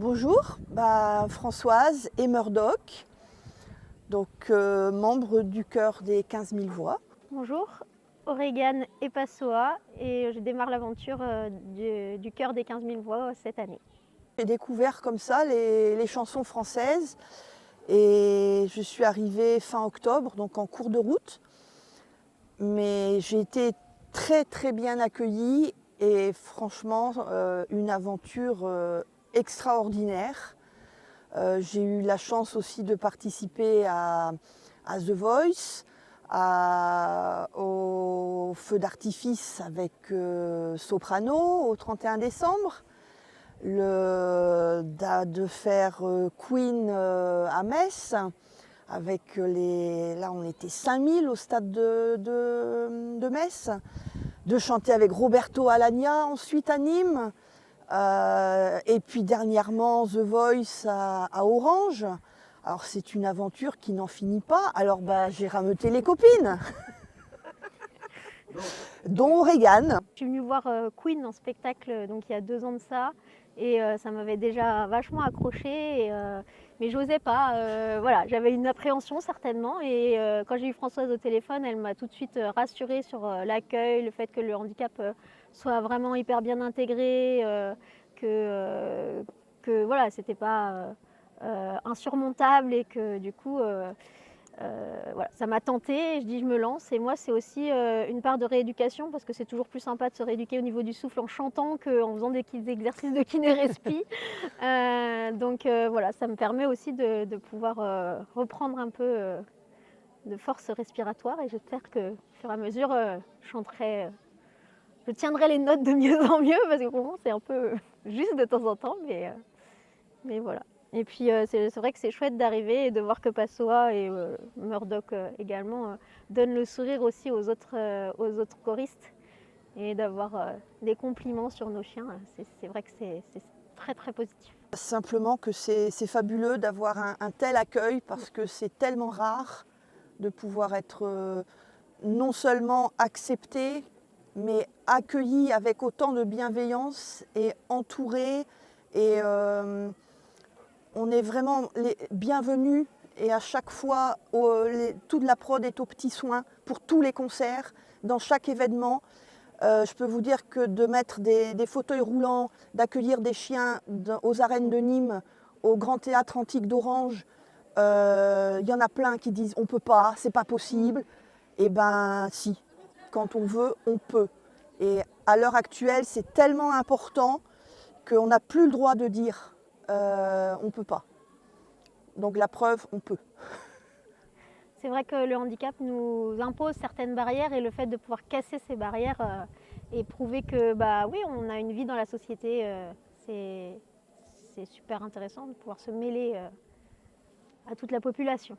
Bonjour, Françoise et Murdoch, membre du chœur des 15 000 voix. Bonjour, Aurégane et Passoa et je démarre l'aventure du chœur des 15 000 voix cette année. J'ai découvert comme ça les chansons françaises et je suis arrivée fin octobre, donc en cours de route. Mais j'ai été très très bien accueillie et franchement une aventure extraordinaire. J'ai eu la chance aussi de participer à The Voice, au feu d'artifice avec Soprano au 31 décembre, de faire Queen à Metz, avec là on était 5000 au stade de Metz, de chanter avec Roberto Alagna ensuite à Nîmes. Et puis dernièrement, The Voice à Orange. Alors c'est une aventure qui n'en finit pas. Alors j'ai rameuté les copines, dont Aurégane. Je suis venue voir Queen en spectacle donc il y a 2 ans de ça et ça m'avait déjà vachement accrochée, mais j'osais pas. Voilà, j'avais une appréhension certainement et quand j'ai eu Françoise au téléphone, elle m'a tout de suite rassurée sur l'accueil, le fait que le handicap soit vraiment hyper bien intégré, que voilà, c'était pas insurmontable et que du coup voilà, ça m'a tentée, je dis je me lance et moi c'est aussi une part de rééducation parce que c'est toujours plus sympa de se rééduquer au niveau du souffle en chantant qu'en faisant des exercices de kiné-respi. Voilà, ça me permet aussi de pouvoir reprendre un peu de force respiratoire et j'espère que au fur et à mesure je tiendrai les notes de mieux en mieux parce que pour moi c'est un peu juste de temps en temps, mais voilà. Et puis c'est vrai que c'est chouette d'arriver et de voir que Passoa et Murdoch également donnent le sourire aussi aux autres choristes et d'avoir des compliments sur nos chiens. C'est vrai que c'est très très positif. Simplement que c'est fabuleux d'avoir un tel accueil parce que c'est tellement rare de pouvoir être non seulement accepté, mais accueilli avec autant de bienveillance et entouré. Et on est vraiment les bienvenus et à chaque fois, toute la prod est aux petits soins pour tous les concerts, dans chaque événement. Je peux vous dire que de mettre des fauteuils roulants, d'accueillir des chiens aux arènes de Nîmes, au Grand Théâtre Antique d'Orange, il y en a plein qui disent on ne peut pas, c'est pas possible. Eh ben si, quand on veut, on peut. Et à l'heure actuelle, c'est tellement important qu'on n'a plus le droit de dire on ne peut pas. Donc la preuve, on peut. C'est vrai que le handicap nous impose certaines barrières et le fait de pouvoir casser ces barrières et prouver que bah oui, on a une vie dans la société, c'est super intéressant de pouvoir se mêler à toute la population.